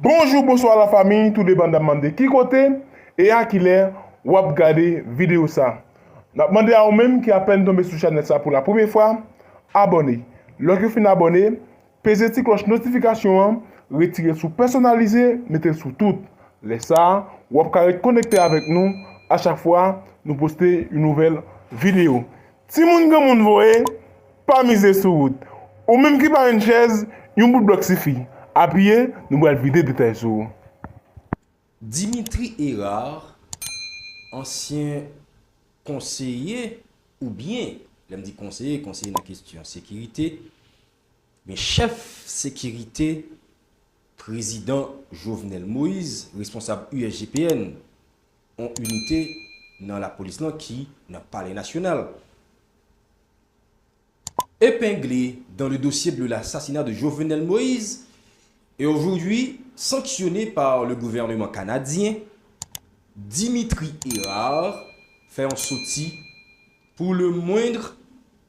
Bonjour, bonsoir la famille, tout dépendamment de qui côté et à qui l'air ou à regarder vidéo ça. N'a demandé à vous-même qui a peine tombé sur la chaîne ça pour la première fois, abonnez. Lorsque vous finissez abonné, pesez la cloche notification, retirez sous personnalisé, mettez sous tout. Laissez ça, ou à connecter avec nous à chaque fois nous poster une nouvelle vidéo. Si moun gen moun voye, pas miser sur route. Ou même qui par une chaise, un bout de bloc suffit. Appuyez, nous allons vider des détails sur. Dimitri Erard, ancien conseiller, ou bien, je me dis conseiller dans la question sécurité, mais chef sécurité, président Jovenel Moïse, responsable USGPN, ont unité dans la police qui n'a pas les nationales. Épinglé dans le dossier de l'assassinat de Jovenel Moïse et aujourd'hui sanctionné par le gouvernement canadien, Dimitri Erard fait un sortie pour le moindre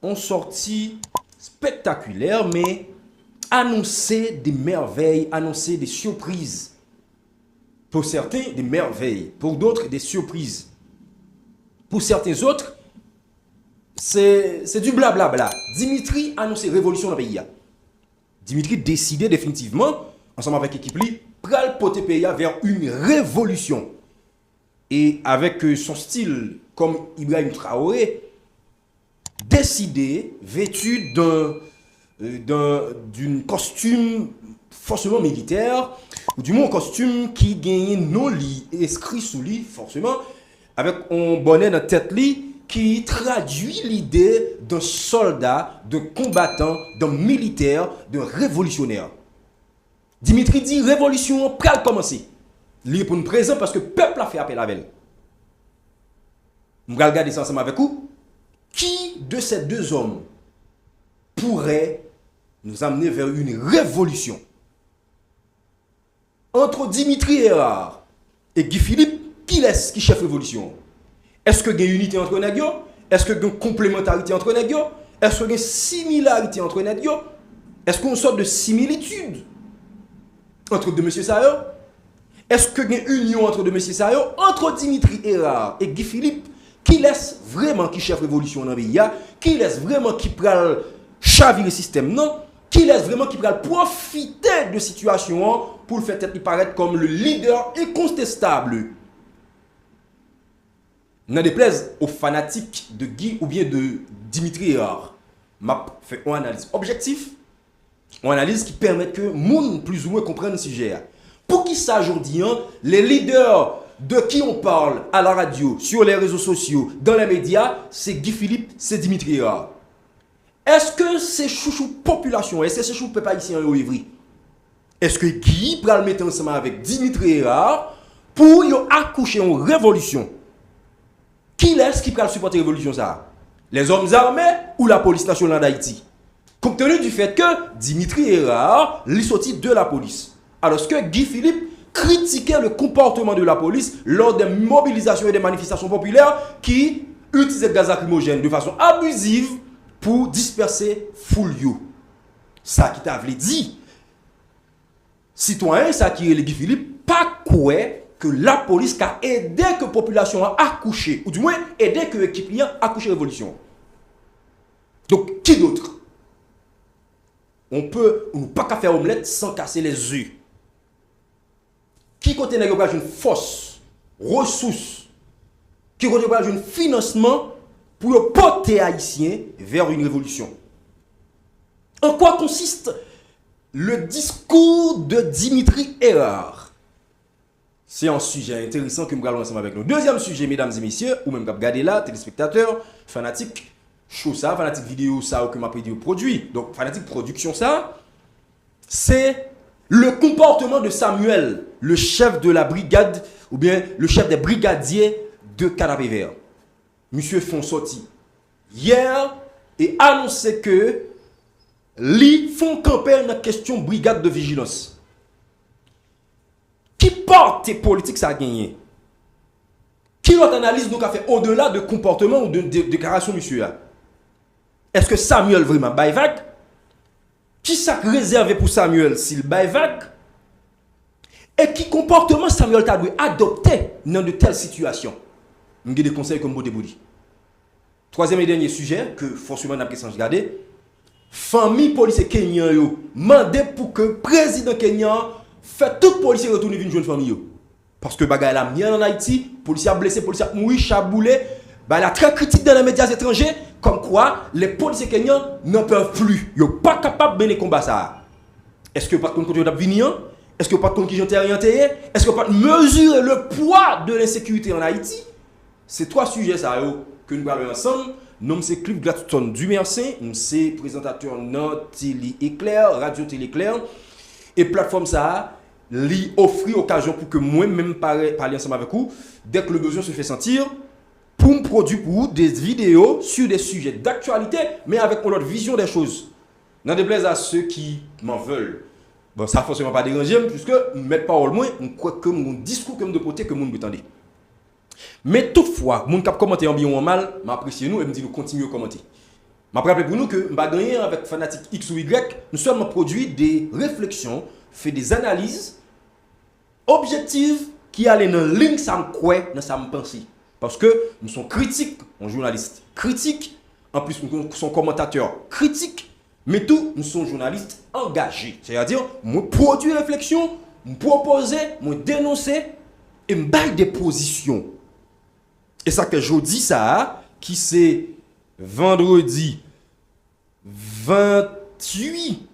en sortie spectaculaire mais annoncer des merveilles, annoncer des surprises. Pour certains, des merveilles, pour d'autres, des surprises. Pour certains autres, c'est du blablabla. Dimitri a annoncé révolution dans le pays. Dimitri décidé définitivement, ensemble avec l'équipe, pral porter le pays vers une révolution. Et avec son style, comme Ibrahim Traoré, décidé, vêtu d'une costume forcément militaire, ou du moins un costume qui gagne non lit, inscrit sous lit, forcément, avec un bonnet dans la tête lit, qui traduit l'idée d'un soldat, d'un combattant, d'un militaire, d'un révolutionnaire. Dimitri dit révolution prête commencer. Il est pour nous présent parce que le peuple a fait appel à elle. Nous allons regarder ça ensemble avec vous. Qui de ces deux hommes pourrait nous amener vers une révolution? Entre Dimitri Erard et Guy Philippe, qui est-ce qui chef révolution? Est-ce qu'il y a une unité entre les deux? Est-ce qu'il y a une complémentarité entre les deux? Est-ce qu'il y a une similarité entre les deux? Est-ce qu'il y a une sorte de similitude entre deux messieurs Sayo? Est-ce qu'il y a une union entre deux messieurs Sayo? Entre Dimitri Erard et Guy Philippe, qui laisse vraiment qui chef révolution dans le pays? Qui laisse vraiment qui pral chavirer le système? Non? Qui laisse vraiment qui pral profiter de la situation pour le faire paraître comme le leader incontestable? N'en déplaise aux fanatiques de Guy ou bien de Dimitri Erard, m'a fait une analyse objective, une analyse qui permet que monde plus ou moins comprenne le sujet. Pour qui ça aujourd'hui, les leaders de qui on parle à la radio, sur les réseaux sociaux, dans les médias, c'est Guy Philippe, c'est Dimitri Erard. Est-ce que ces chouchous population, est-ce que ces chouchous peuple haïtien au Ivry, est-ce que Guy va le mettre ensemble avec Dimitri Erard pour y accoucher en révolution? Qui est-ce qui peut supporter la révolution ça? Les hommes armés ou la police nationale d'Haïti? Compte tenu du fait que Dimitri Erard est sorti de la police. Alors que Guy Philippe critiquait le comportement de la police lors des mobilisations et des manifestations populaires qui utilisaient le gaz lacrymogène de façon abusive pour disperser foule. Ça qui t'a dit, citoyen, ça qui est le Guy Philippe, pas quoi que la police a aidé que la population a accouché, ou du moins aidé que l'équipe a accouché la révolution. Donc, qui d'autre? On peut pas faire omelette sans casser les œufs. Qui côté n'a pas une force, ressources, qui côté pas un financement pour porter Haïtien vers une révolution? En quoi consiste le discours de Dimitri Erard? C'est un sujet intéressant que nous allons ensemble avec nous. Deuxième sujet, mesdames et messieurs, ou même regardez là, téléspectateurs, fanatiques, show ça, fanatiques vidéo ça, ou que m'a produit. Donc, fanatique production ça, c'est le comportement de Samuel, le chef de la brigade, ou bien le chef des brigadiers de Canapé Vert. Monsieur Fonsorti, hier, et annoncé que li font camper dans la question brigade de vigilance. Qui porte politique ça a gagné? Qui notre analyse donc a fait au-delà de comportement ou de déclaration, monsieur? Est-ce que Samuel vraiment baille vague? Qui ça réservé pour Samuel s'il baille vague? et qui comportement Samuel t'a dû adopter dans de telles situations. Je des conseils comme Bodé Boudi. Troisième et dernier sujet que forcément on a question de regarder. Famille policier kenyan yo mandé pour que le président kenyan fait tout policier retourner une jeune famille yo. Parce que bagay la mien en Haïti, policier blessé, policier mouri, chaboulé, bah la très critique dans les médias étrangers comme quoi les policiers kenyans n'en peuvent plus. Ils sont pas capables de mener combat ça. Est-ce que pas de contre venir? Est-ce que pas de contre qui j'étais orienté? Est-ce que pas de mesurer le poids de l'insécurité en Haïti? C'est trois sujets ça que nous parlons ensemble. Nom c'est Cliff Gladstone du Mercin, c'est présentateur dans Télé Éclair, Radio Télé Éclair et plateforme ça lui offrir occasion pour que moi-même parler ensemble avec vous dès que le besoin se fait sentir pour me produire pour vous des vidéos sur des sujets d'actualité mais avec notre vision des choses. N'en déplaise à ceux qui m'en veulent. Bon, ça ne forcément pas déranger puisque mettre parole moins, je crois que mon discours comme de côté que mon m'entendez. Mais toutefois, mon cap commenter en bien ou en mal, m'apprécier nous et me dit nous continuer à commenter. Je rappelle pour nous que m'a gagné avec fanatique X ou Y, nous sommes produit des réflexions, fait des analyses objectives qui allaient dans la ligne ça me croit, dans ça me pense. Parce que nous sommes critiques, un journaliste critique, en plus nous sommes commentateurs critiques, mais tout nous sommes journalistes engagés. C'est-à-dire, moi produire réflexion, me proposer, me dénoncer et me bailler des positions. Et ça que je dis ça, qui c'est vendredi 28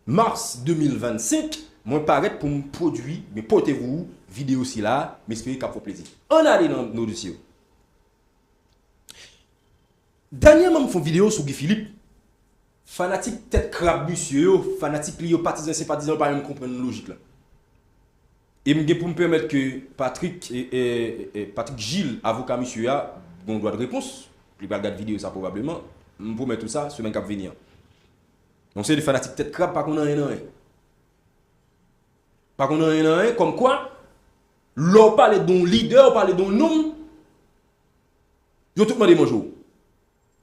mars 2025, moi paraître pour me produire, mais portez-vous, vidéo aussi là, m'espérez qu'à faire plaisir. On allait dans nos dossiers. Dernièrement, je fais une vidéo sur Guy Philippe. Fanatique tête crabe monsieur, fanatique lié partisan sympathisant pas même comprendre la logique là. Et pour me permettre que Patrick et Patrick Gilles, avocat monsieur, a bon droit de réponse, il va regarder vidéo ça probablement, pour mettre tout ça, semaine qui va venir. Donc c'est des fanatiques tête crabe, pas qu'on a rien. Pas qu'on a rien, comme quoi, l'on parle d'un leader, on parle d'un nom, ils ont tout demandé mon jour.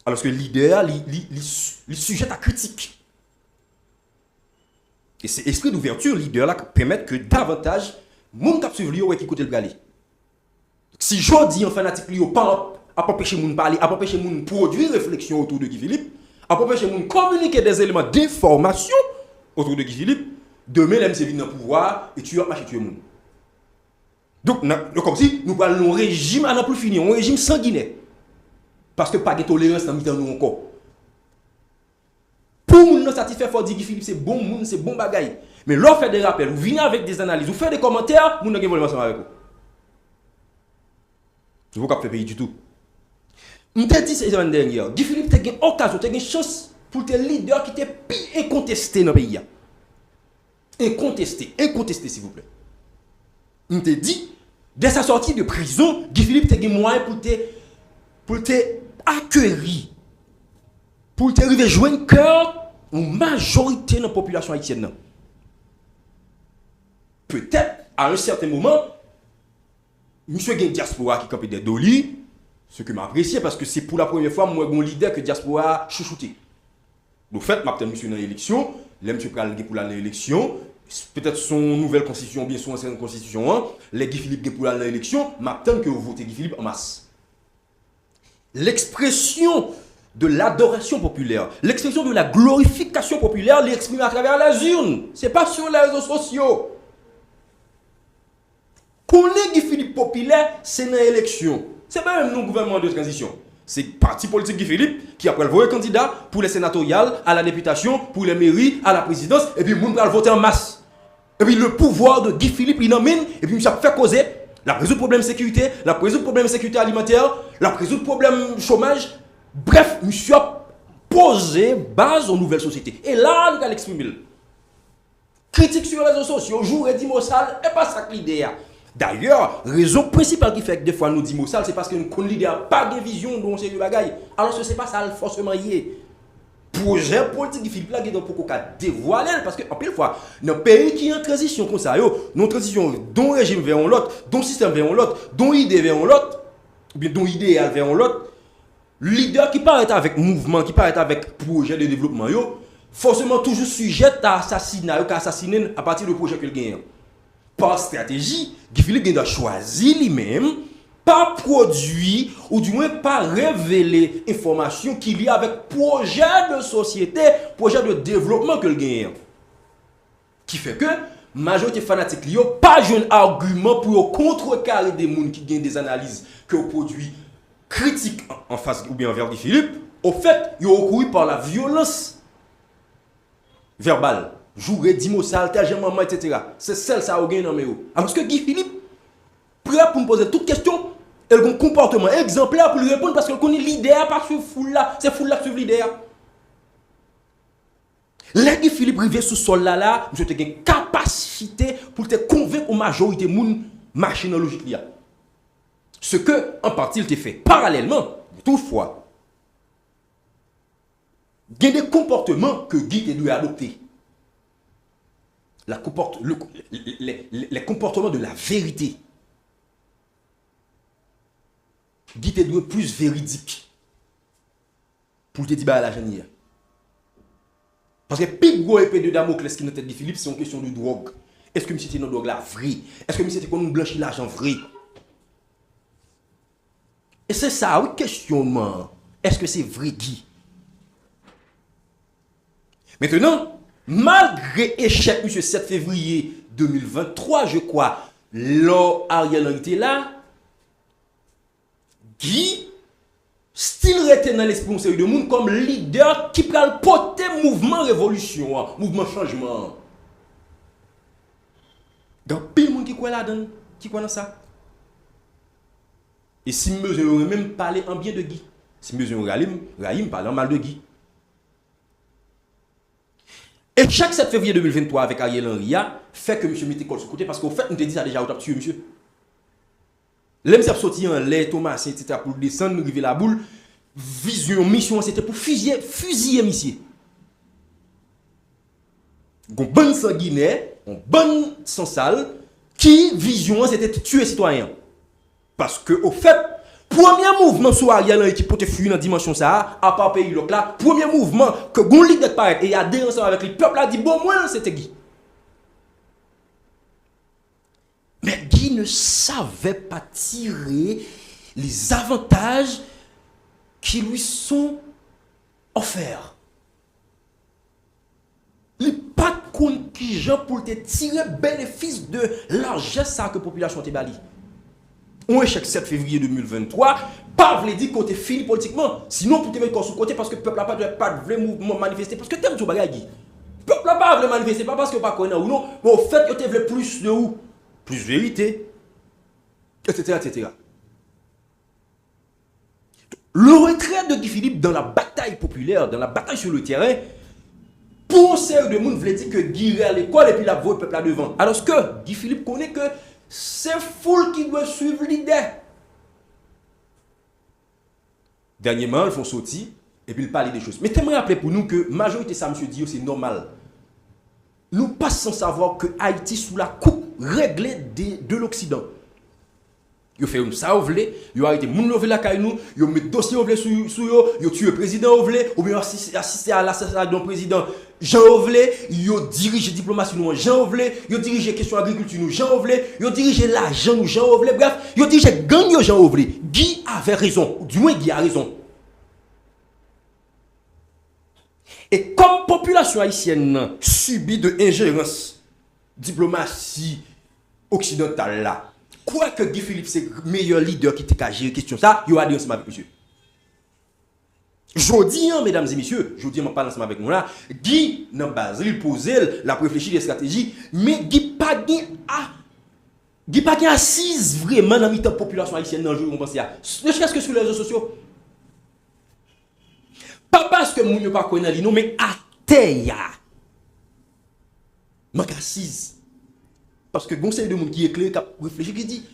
Alors que le leader, il sujet à critique. Et c'est esprit d'ouverture, leader là, qui permet que davantage, moun kap suivre lui qui côté le galer. Si je dis en fanatique lui pas empêcher moun parler, pas empêcher moun produire réflexion autour de Guy Philippe, pas empêcher moun communiquer des éléments d'information autour de Guy Philippe, demain l'aime c'est venir dans pouvoir et tu vas marcher tuer moun. Donc comme si nous parlons d'un régime à n'en plus fini, un régime sanguinaire. Parce que pas de tolérance dans nous encore. Pour nous satisfaire, il faut dire que Philippe c'est bon monde, c'est bon bagaille. Mais l'on fait des rappels, vous venez avec des analyses, vous faites des commentaires, vous n'avez pas ensemble avec vous. Je ne veux pas faire payer du tout. Je t'ai dit ces semaines dernières, Guy Philippe a une occasion, a une chance pour le leader qui était incontesté dans le pays. Incontesté s'il vous plaît. Je t'ai dit, dès sa sortie de prison, Guy Philippe a un moyen pour te accueillir, pour te arriver à joindre cœur une majorité de la population haïtienne. Peut-être, à un certain moment, monsieur Gen Diaspora qui campait des dolis, ce que m'apprécié parce que c'est pour la première fois, moi, mon leader que Diaspora chouchouté. Donc, fait, m'appelle monsieur dans l'élection, là, monsieur pral pour l'élection, peut-être son nouvelle constitution, ou bien son ancienne constitution, les Guy Philippe pour l'élection, m'attend que vous votez Guy Philippe en masse. L'expression de l'adoration populaire, l'expression de la glorification populaire l'exprime à travers les urnes. Ce n'est pas sur les réseaux sociaux. Pour les Guy Philippe populaire, c'est dans l'élection. Ce n'est pas même nos gouvernements de transition. C'est le parti politique Guy Philippe qui après le voter candidat pour les sénatoriales, à la députation, pour les mairies, à la présidence, et puis nous allons voter en masse. Et puis le pouvoir de Guy Philippe, il emmène, et puis il fait causer. La résoudre problème de sécurité, la résoudre problème de sécurité alimentaire, la résoudre problème de chômage. Bref, monsieur a posé base aux nouvelles sociétés. Et là, il a l'exprimer. Critique sur les réseaux sociaux, jour et dit mot sale, et pas ça que l'idée. D'ailleurs, raison principale qui fait que des fois nous dit mot sale, c'est parce que nous connaissons l'idée pas de vision dont c'est le bagaille. Alors que ce n'est pas ça forcément lié. Projet politique qui fait blague dans pour qu'on dévoile parce que en pile fois dans pays qui est en transition comme ça yo non transition d'un régime vers l'autre d'un système vers l'autre d'un idée vers l'autre ou bien d'un idéal vers l'autre leader qui paraît avec mouvement qui paraît avec projet de développement yo forcément toujours sujet à assassinat à assassiner à partir du projet qu'il gagne par stratégie, Guy Philippe a choisi lui-même, pas produit, ou du moins pas révéler information qu'il y a avec projet de société, projet de développement que le gagne. Qui fait que majorité fanatique li yo pas un argument pour contrecarrer des gens qui gagnent des analyses que produit critiques en face ou bien envers Guy Philippe. Au fait, ils ont recouru par la violence verbale. Jouer, dire mots sales, maman, etc. C'est celle ça au gain dans mes hauts. Alors que Guy Philippe, prêt pour me poser toute question, elle a un comportement exemplaire pour lui répondre parce qu'elle connaît l'idée pas sur foule là, c'est foule là qui suit l'idée. Là, Guy Philippe rivé sous sol là, vous avez une capacité pour te convaincre aux majorité moun marcher dans logique là. Ce que, en partie, il te fait. Parallèlement, toutefois, il y a des comportements que Guy doit adopter. Les comportements de la vérité. Guy doit être plus véridique pour te dire à la genière. Parce que plus gros épée de Damoclès qui est dans tête de Philippe, c'est une question de drogue. Est-ce que M. c'était une drogue là vrai? Est-ce que M. c'était qu'on nous blanchit l'argent vrai? Et c'est ça, oui, questionnement. Est-ce que c'est vrai, Guy? Maintenant, malgré échec, M. 7 février 2023, je crois, lors Ariel Henry était là, Guy, style resté dans l'esprit de monde comme leader qui peut porter mouvement révolution, mouvement changement. Donc, pile monde qui croit là-dedans, qui croit dans ça. Et si monsieur aurait même parlé en bien de Guy, si monsieur Rahim parle en mal de Guy. Et chaque 7 février 2023 avec Ariel Henry fait que monsieur mette col sur côté parce qu'au fait, on te dit ça déjà, on t'a tué monsieur. L'aime s'est sorti en lait, Thomas, etc. pour descendre, arriver la boule. Vision, mission, c'était pour fusiller monsieur. Un bon sanguinaire, un bon sang sale, qui vision, c'était tuer citoyen. Parce que, au fait, premier mouvement sur Ariel Henry qui peut te fuir dans la dimension ça, à part pays là, premier mouvement que Gonlik de paraître et adhéré ensemble avec le peuple a dit bon, moi, c'était Guy. Mais Guy ne savait pas tirer les avantages qui lui sont offerts. Il n'y a pas de compte qui gens pour te tirer bénéfice de l'argent que la population te bali. On échec 7 février 2023, pas voulu dire qu'on est fini politiquement. Sinon, pour te mettre sur côté parce que le peuple n'a pas de vrai mouvement manifester. Parce que t'aimes tout bagage. Le peuple n'a pas de manifester, pas parce que pas connaît ou non, mais au fait que tu veux plus de où? Plus de vérité, etc., etc. Le retrait de Guy Philippe dans la bataille populaire, dans la bataille sur le terrain, pour ceux de monde voulait dire que Guy est à l'école et puis la voix le peuple là devant. Alors que Guy Philippe connaît que c'est foule qui doit suivre l'idée. Dernièrement, ils font sortir et puis ils parlent des choses. Mais t'aimerais rappeler pour nous que la majorité ça, M. Dio, c'est normal. Nous pas sans savoir que Haïti sous la coupe réglée de l'Occident. Yo fait ça ouvlé, yo arrêté moun ouvlé la caille nous, yo met dossier ouvlé sur yo tué président ouvlé ou bien assisté à l'assassinat d'un président Jean Ouvlé, yo dirige diplomatie nous Jean Ouvlé, yo dirige question agriculture nous Jean Ouvlé, yo dirige l'argent nous Jean Ouvlé, bref, yo dirige gang yo Jean Ouvlé. Guy avait raison, du moins Guy a raison. Et comme population haïtienne subit de ingérence diplomatie occidentale là, quoi que Guy Philippe c'est le meilleur leader qui t'a géré question ça, il a dit ensemble avec monsieur. Jodi, mesdames et messieurs, jodi, je parle ensemble avec nous là, Guy n'a pas il posé la réfléchir des stratégies, mais Guy pas assise vraiment dans la population haïtienne dans le jour où on pense à. Ne serait-ce que sur les réseaux sociaux. Pas parce que moun yo pas connaît li non mais à terre. Manque assise. Parce que conseil de monde qui est clair qui réfléchit qui dit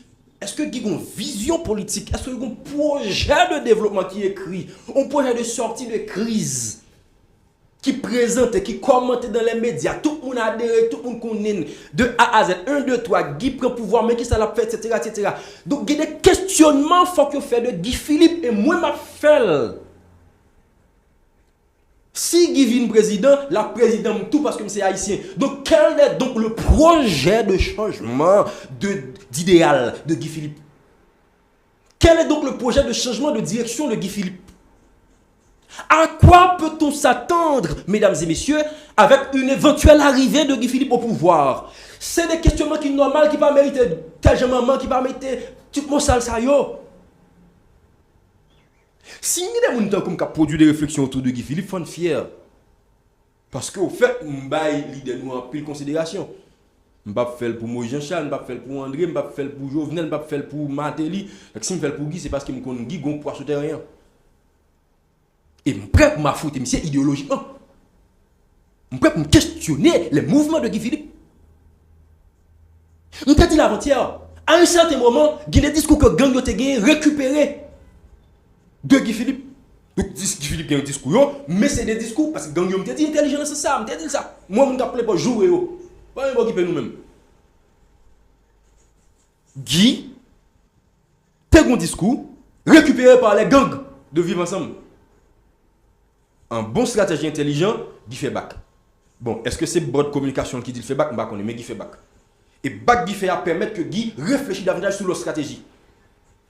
est-ce que Guy a une vision politique, est-ce que Guy a un projet de développement qui est écrit, un projet de sortie de crise qui présente et qui commente dans les médias, tout le monde adhère, tout le monde connaît de A à Z, 1, 2, 3, Guy prend pouvoir, mais qui ça l'a fait, etc., etc. Donc il y a des questionnements faut que fait de Guy Philippe et moi m'a fait. Si Guy vient président, la président tout parce que c'est haïtien. Donc quel est donc le projet de changement d'idéal de Guy Philippe? Quel est donc le projet de changement de direction de Guy Philippe? À quoi peut-on s'attendre, mesdames et messieurs, avec une éventuelle arrivée de Guy Philippe au pouvoir? C'est des questionnements qui sont normaux, qui ne pas mériter tel maman, qui ne pas mériter tout mon sale ça yo. Si nous avons comme produit des réflexions autour de Guy Philippe, il faut être fier. Parce qu'au fait, nous avons l'idée de nous en pile considération. Je ne vais pas faire pour Moïse Jean-Charles, je ne vais pas faire pour André, je ne vais pas faire pour Jovenel, je ne vais pas faire pour Matéli. Si je fais pour Guy, c'est parce que je connais Guy, je ne sais rien. Et je suis prêt pour m'affronter, monsieur, idéologiquement. Je suis prêt pour me questionner les mouvements de Guy Philippe. Je t'ai dit l'avant-hier, à un certain moment, il y a des discours que gang a récupérés de Guy Philippe. Donc, Guy Philippe a un discours, mais c'est des discours parce que gang m'a dit intelligent, c'est ça, m'a dit ça. Moi, je m'appelle pas jouer. Pas un qui peut nous-mêmes. Guy, t'es un discours récupéré par les gangs de vivre ensemble. Un bon stratégie intelligent, Guy fait back. Bon, est-ce que c'est bonne communication qui dit fait back? On est mais Guy fait back. Et back Guy fait à permettre que Guy réfléchisse davantage sur leur stratégie.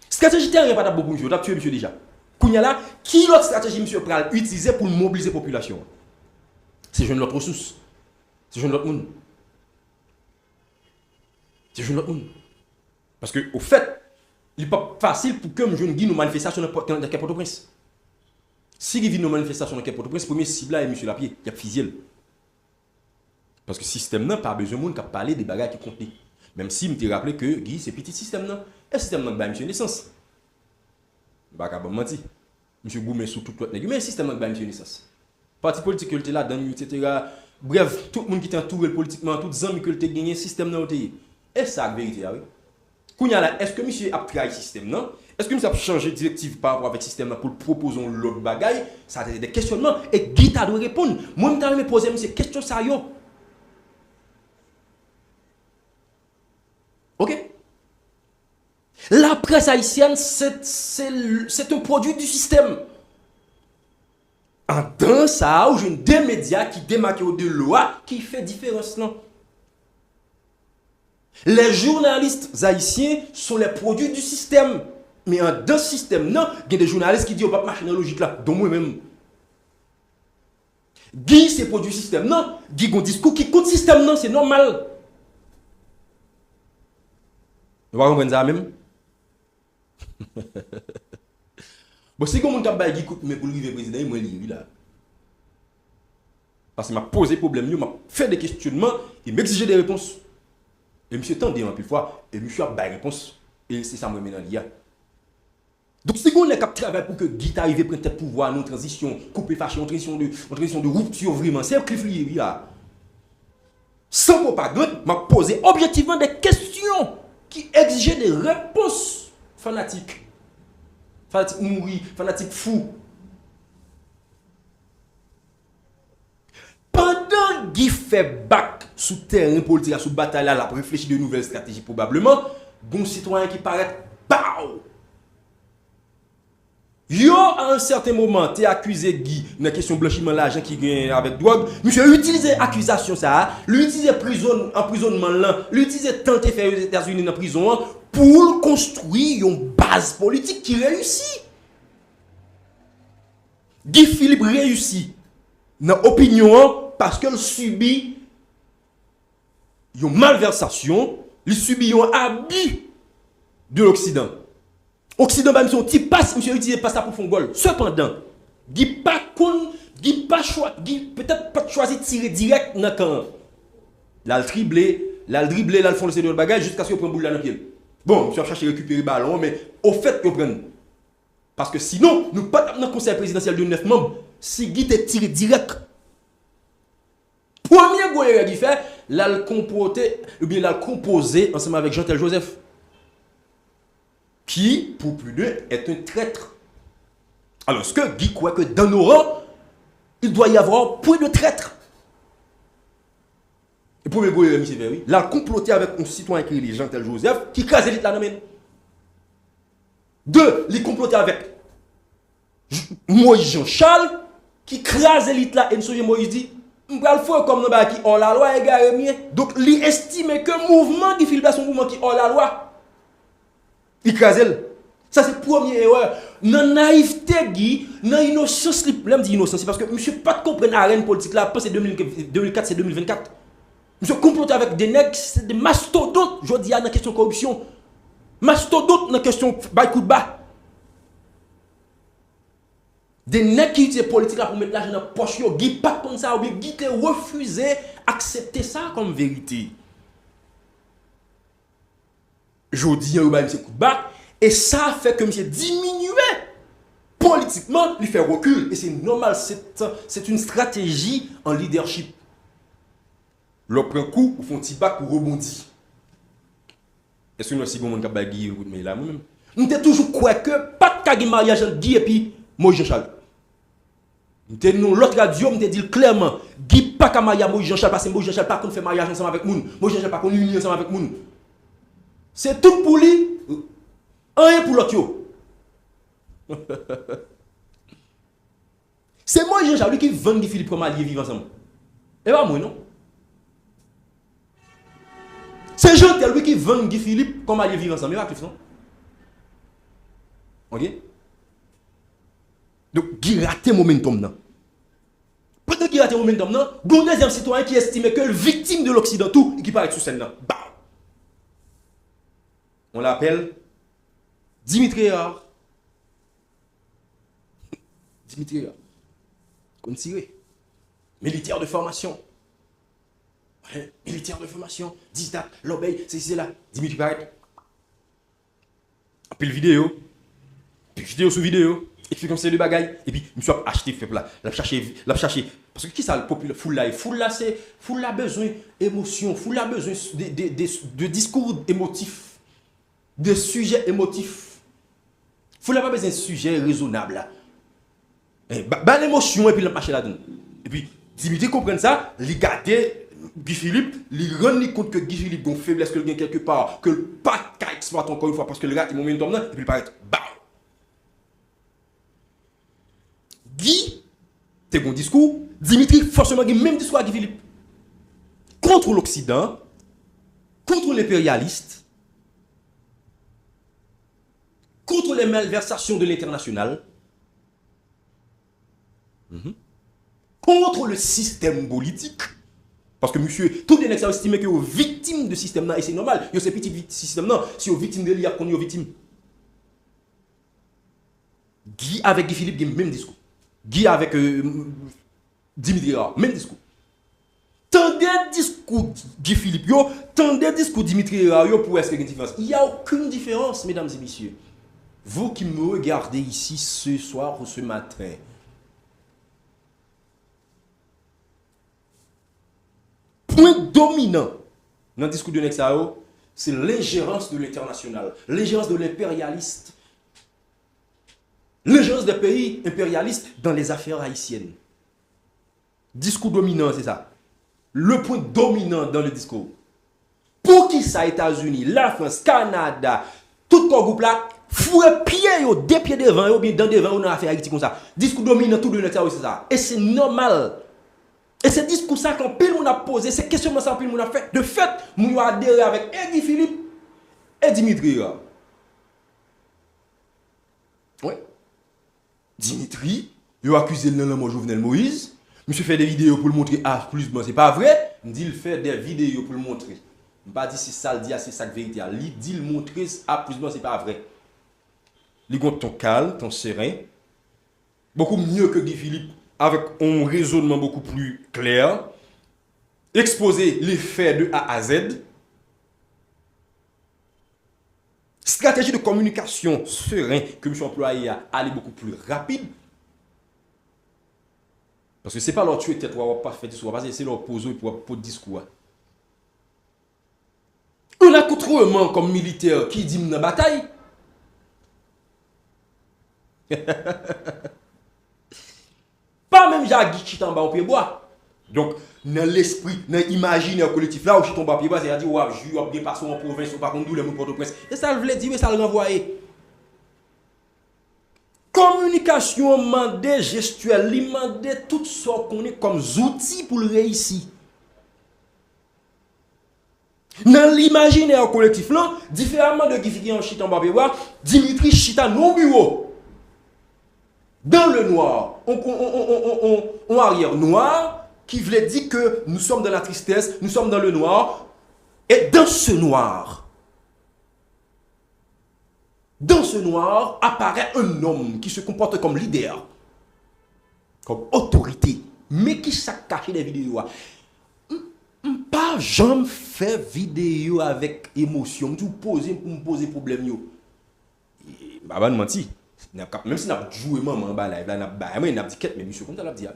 Stratégie terre, il n'y a pas beaucoup, monsieur. On a tué monsieur déjà. Kounyala, qui l'autre stratégie monsieur pral utiliser pour mobiliser la population? C'est jeune l'autre ressource. C'est jeune l'autre monde. C'est jeune l'autre monde. Parce que, au fait, il n'est pas facile pour que jeune Guy nous manifestation dans Port-au-Prince. Si il vit nos manifestations dans Port-au-Prince, le premier cible est M. Lapier, il y a physiel. Parce que le système n'a pas besoin de monde qui parler des bagages qui comptent. Même si je me rappelé que Guy, c'est petit système. Et le système n'a pas M. naissance. Je ne vais pas mentir. M. Goumet sous tout l'autre. Mais le système n'a pas M. naissance. Parti politique que tu là, etc. Bref, tout le monde qui est entouré politiquement, tous les amis que tu as gagné, le système n'a pas été. Et ça, la vérité, oui. Est-ce que monsieur a trahi le système, non? Est-ce que monsieur a changé de directive par rapport avec le système pour proposer l'autre bagaille? Ça a des questionnements. Et Guy t'a doit répondre. Moi, je me poser monsieur question ça yo. Ok? La presse haïtienne, c'est un produit du système. En dans ça, où j'ai des médias qui démarquent de loi qui fait différence, non? Les journalistes haïtiens sont les produits du système. Mais dans ce système, non, il y a des journalistes qui disent pas marcher dans la logique là, dont moi-même. Guy, c'est produit du système, non. Guy, a un discours qui compte système, non, c'est normal. Vous comprenez ça même? Bon, si vous avez dit mais pour le président, il m'a là. Parce qu'il m'a posé problème, il m'a fait des questionnements, il m'exigeait des réponses. Et monsieur tendait un peu fois, et monsieur a des réponses. Et c'est ça que je me mets dans. Donc, si on est capable de travailler pour que Guy arrive à prendre le pouvoir, une transition, couper fâché, une transition de rupture vraiment, c'est un cliff là. Sans propagande, m'a posé objectivement des questions qui exigeaient des réponses fanatiques. Fanatiques mourir, fanatiques fous. Pendant Guy fait bac sous terrain politique, sous bataille, là, pour réfléchir de nouvelles stratégies probablement, bon citoyen qui paraît BAO! Yo, à un certain moment, tu es accusé Guy, dans la question de blanchiment l'argent qui gagne avec drogue. Monsieur, utilisez accusation ça, l'utiliser emprisonnement là, l'utiliser tenter faire aux États-Unis dans la prison pour construire une base politique qui réussit. Guy Philippe réussit dans l'opinion parce qu'elle subit une malversation, il subit un abus de l'Occident. Occident, bah, monsieur, tu passes, monsieur, utilise pas ça pour faire un goal. Cependant, Guy peut-être pas choisi de tirer direct dans le camp. Là, le dribbler, là, le fond de bagage jusqu'à ce qu'il prenne boule dans le pied. Bon, monsieur a cherché à récupérer le ballon, mais au fait, il prend. Parce que sinon, nous pas dans le conseil présidentiel de 9 membres, si Guy te tiré direct. Premier goal qu'il fait, là, le composé ensemble avec Jean-Tel Joseph. Qui, pour plus d'eux, est un traître. Alors, ce que Guy croit que dans nos rangs, il doit y avoir point de traître. Et pour me goyer, M. Verri, il a comploté avec un citoyen qui est Jean-Tel Joseph, qui crase l'élite là dans. Deux, il a comploté avec Moïse Jean-Charles, qui crase l'élite là, et M. Moïse dit, on va le faire comme nous, qui hors la loi, égaré mien. Donc, il estime que le mouvement Guy Philippe, c'est un mouvement qui hors la loi. Il crase elle. Ça, c'est la première erreur. Dans la naïveté, Guy, dans l'innocence, là, je dis innocence, c'est parce que monsieur pas de comprendre l'arène politique là, pas c'est 2004, c'est 2024. Monsieur complote avec des nègres, c'est des mastodontes, je dis, dans la question de corruption. Mastodontes dans la question de coup de bas. Des nègres qui utilisent la politique là pour mettre l'argent dans la poche, Guy pas comme ça, ou bien Guy te refusé d'accepter ça comme vérité. Je dis, il y a un coup de bas. Et ça fait que monsieur diminué politiquement, il fait recul. Et c'est normal, c'est une stratégie en leadership. Le prend coup, ou font petit bac ou rebondit. Est-ce que nous avons un peu Guy mais là moi-même? Nous avons toujours quoi que pas de mariage entre Guy et puis Moïse Jean-Charles. Nous l'autre radio, nous avons dit clairement, Guy pas de mariage Moïse Jean-Charles parce que Moïse Jean-Charles pas qu'on fait mariage ensemble avec nous. Moïse Jean-Charles pas qu'on unit ensemble avec nous. C'est tout pour lui. Rien pour l'autre. C'est moi, Jean-Charles, qui vend Guy Philippe comme allié vivre ensemble. Et pas moi, non? C'est Jean-Tel, lui, qui vend Guy Philippe comme allié vivre ensemble. Et pas Cliff, non? Ok? Donc, Guy rate momentum, non? Pendant qu'il rate momentum, non? Il y a un deuxième citoyen qui estime que le victime de l'Occident, tout, et qui paraît sous scène, non? Bam! On l'appelle Dimitri Erard. Dimitri Erard. Comme tiré. Militaire de formation. Ouais, militaire de formation. 10 dates, l'obéi, c'est là. Dimitri paraît. Puis le vidéo. Puis vidéo sous vidéo. Et puis comme c'est le bagaille. Et puis, je me suis acheté fait là. L'a cherché. Parce que qui ça le populaire? Foule là, c'est. Foule là besoin d'émotion. Foule là besoin de discours émotifs. De sujets émotifs. Faut pas besoin de sujet raisonnable. L'émotion et puis le marché là-dedans. Et puis, Dimitri comprend ça, il garde Guy Philippe, il rend compte que Guy Philippe a une faiblesse que le gagne quelque part, que le pas qu'à exploiter encore une fois parce que le gars est momentum là, et puis il paraît, bam! Guy, c'est bon discours, Dimitri, forcément, il a le même discours à Guy Philippe. Contre l'Occident, contre l'impérialiste, contre les malversations de l'international, contre le système politique, parce que monsieur, tout les gens estiment que vous êtes victime de système là, et c'est normal, vous êtes petit système là, si vous êtes victime de l'IA, qu'on est victime. Guy avec Guy Philippe, il a le même discours. Guy avec Dimitri Erard, même discours. Tendez discours Guy Philippe, tendez discours Dimitri Erard, pour est-ce qu'il y a une différence? Il n'y a aucune différence, mesdames et messieurs. Vous qui me regardez ici ce soir ou ce matin, point dominant dans le discours de Nexao, c'est l'ingérence de l'international, l'ingérence de l'impérialiste, l'ingérence des pays impérialistes dans les affaires haïtiennes. Discours dominant, c'est ça. Le point dominant dans le discours. Pour qui ça, États-Unis, la France, Canada, tout le groupe là, fouet pied, deux pieds devant, ou bien dans devant, on a affaire Haïti comme ça. Discours dominant, tout le monde, c'est ça. Et c'est normal. Et c'est discours ça qu'en pile on a posé, ces questions ça pile on a fait. De fait, on a adhéré avec Guy Philippe et Dimitri Erard. Oui. Dimitri, il a accusé le nom Jovenel Moïse. Monsieur fait des vidéos pour le montrer. Ah, plus bon, c'est pas vrai. Il dit il fait des vidéos pour le montrer. Je ne pas dire si ça le dit, c'est ça la vérité. Il dit le montrer, ah, plus bon, c'est pas vrai. Il compte ton calme, ton serein. Beaucoup mieux que Guy Philippe, avec un raisonnement beaucoup plus clair. Exposer les faits de A à Z. Stratégie de communication serein que je suis employé à aller beaucoup plus rapide. Parce que ce n'est pas leur tuer tête, ou pas faire discours, c'est leur poser pour pas de discours. Un accoutrement comme militaire qui dit dans la bataille. Pas même Jacques qui tombe au pied bois. Donc, dans l'esprit, dans l'imaginaire collectif, là où je tombe au pied bois, c'est-à-dire, je suis bien passé en province, ou par contre, le monde Port-au-Prince. Et ça le voulait dire, mais ça le renvoyait. Communication mandé gestuelle, il mandé toutes sortes qu'on est comme outils pour le réussir. Dans l'imaginaire collectif là, différemment de Guy en chita en Babéwa, Dimitri chita non bureau. Dans le noir, on arrière noir qui voulait dire que nous sommes dans la tristesse, nous sommes dans le noir. Et dans ce noir apparaît un homme qui se comporte comme leader, comme autorité, mais qui s'est caché des vidéos. Pas jamais fait vidéo avec émotion, tout poser pour me poser problème yo. Bah ne menti. Même si n'a joué maman ba live là n'a dit quête mais monsieur comme ça l'a dit.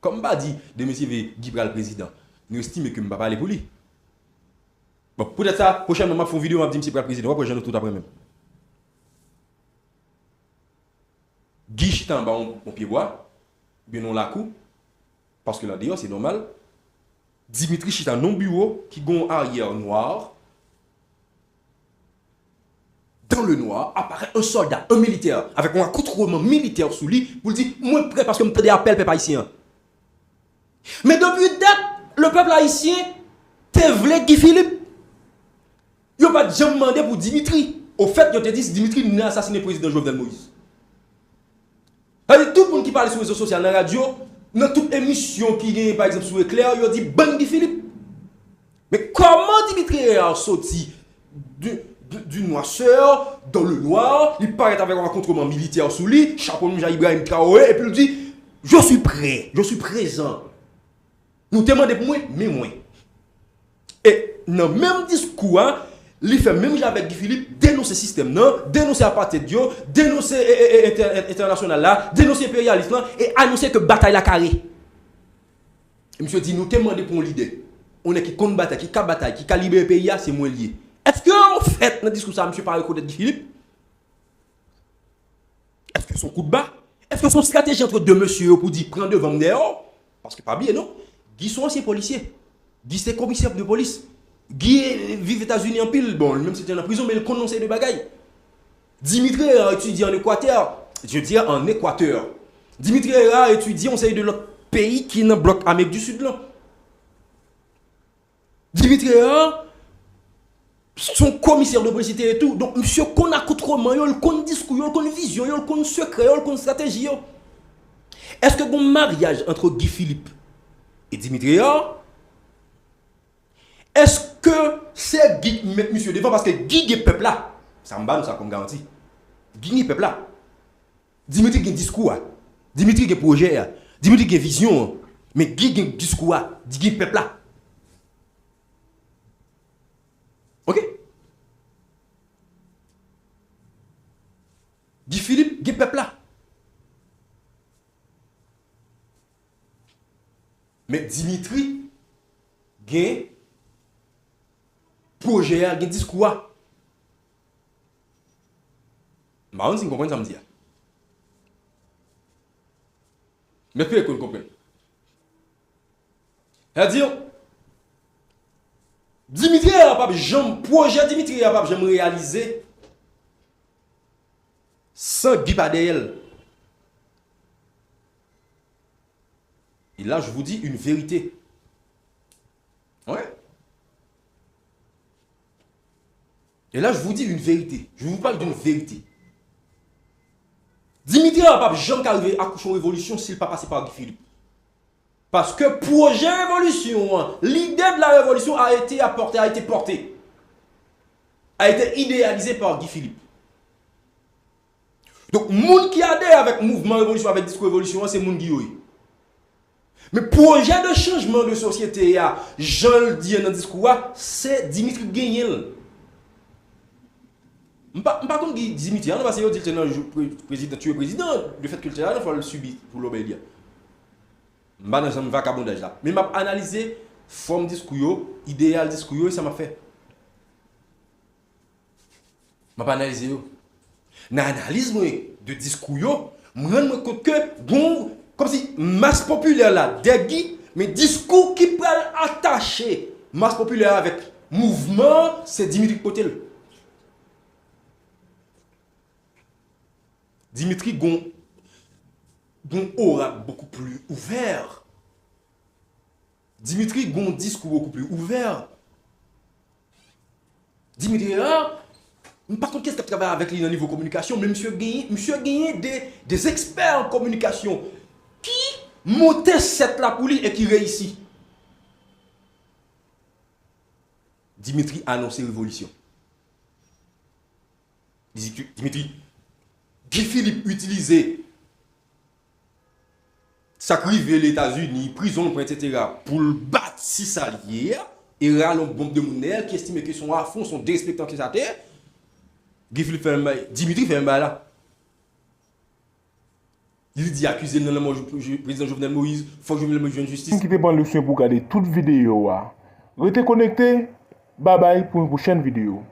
Comme pas dit de monsieur Guy Pral président. Nous estimons que m'pa parler pour lui. Bon, peut-être ça prochainement m'a fait vidéo m'a dit monsieur Pral président, après j'en tout après même. Guy chita en bas on pied bois, bien on la cou. Parce que là d'ailleurs c'est normal. Dimitri chita non bureau qui gon arrière noir. Dans le noir apparaît un soldat, un militaire avec un accoutrement militaire sous lui pour dire moi prêt parce que me des appels peuple haïtien. Mais depuis date le peuple haïtien te voulait Guy Philippe. Yo pas jamais demandé pour Dimitri. Au fait yo te dit Dimitri n'a assassiné le président Jovenel Moïse. Tout le monde qui parle sur les réseaux sociaux, dans la radio, dans toute émission qui est par exemple sur Éclair, il dit bon Guy Philippe. Mais comment Dimitri a sorti d'une noirceur dans le noir, il paraît avec un rencontrement militaire sous lui, chapeau de Ibrahim Traoré, et puis il dit je suis prêt, je suis présent. Nous demandons pour moi, mais moi. Et dans le même discours, il fait même avec Guy Philippe dénoncer le système, dénoncer l'apartheid, dénoncer l'international là, dénoncer l'impérialisme et annoncer que bataille la carré. Et monsieur dit nous demandons pour l'idée. On est qui compte bataille, qui cap bataille, qui calibre le pays, c'est moins lié. Est-ce que en fait dans le discours ça monsieur parle de Guy Philippe? Est-ce que son coup de bas? Est-ce que son stratégie entre deux monsieur pour dire prendre devant dehors? Parce que pas bien non. Guy sont anciens policiers. Guy c'est commissaire de police. Guy vit aux États-Unis en pile. Bon, même si c'était en prison, mais il connaissait de bagailles. Dimitri a étudié en Équateur. Je dis en Équateur. Dimitri a étudié en série de l'autre pays qui est dans le bloc Amérique du Sud. Là. Dimitri a son commissaire de police et tout. Donc, monsieur, qu'on a autrement, il a un discours, il a une vision, il a un secret, il a une stratégie. Est-ce que bon mariage entre Guy Philippe et Dimitri a est-ce que c'est Guy met monsieur devant parce que Guy est peuple là? Ça me bat ça comme garantie. Guy est peuple là. Dimitri a un discours. Dimitri a un projet. Dimitri a une vision. Mais Guy a un discours. Guy est peuple là. Ok? Guy Philippe, Guy peuple là. Mais Dimitri a un projet, un discours. Je ne sais pas si vous comprenez ça me dit. Mais puis, vous comprenez. C'est-à-dire, Dimitri n'a pas jamais projet, Dimitri n'a pas jamais réalisé sans Guy Padel. Et là, je vous dis une vérité. Ouais. Et là, je vous dis une vérité. Je vous parle d'une vérité. Dimitri n'a pas jamais arrivé à coucher en révolution s'il n'est pas passé par Guy Philippe. Parce que projet révolution, l'idée de la révolution a été apportée, a été portée, a été idéalisée par Guy Philippe. Donc, moun qui adhère avec mouvement révolution, avec discours révolution, c'est moun Guy. Mais projet de changement de société, Jean le dit dans le discours, c'est Dimitri Guignel. Par contre, Dimitri, on va essayer de dire que tu es président, le fait que tu es là, il faut le subir pour l'obéir. Je ne vais pas dans un vagabondage là. Mais je vais analyser forme discours, idéal discours, et ça m'a fait. Je vais analyser. Dans l'analyse de discours, je me rends compte que, bon, comme si masse populaire là, déguis, mais discours qui peut attacher masse populaire avec mouvement, c'est Dimitri Potel. Dimitri gon aura beaucoup plus ouvert. Dimitri gon discours beaucoup plus ouvert. Dimitri, par contre, qu'est-ce qu'il travaille avec lui dans le niveau communication? Mais monsieur gagné des experts en communication qui montaient cette la pour lui et qui réussit. Dimitri a annoncé révolution. Dimitri, Guy Philippe utilisait sacrifier les États-Unis, prison, etc. pour le battre si alliés et râler une bombe de monnaie qui estime que sont à fond, sont dérespectants que ça terre. Guy Philippe fait un bail, Dimitri fait un bail là. Il dit accuser le président Jovenel Moïse, il faut que Jovenel Moïse joue justice. Qui te prend le soin pour regarder toute vidéo. Restez connecté. Bye bye pour une prochaine vidéo.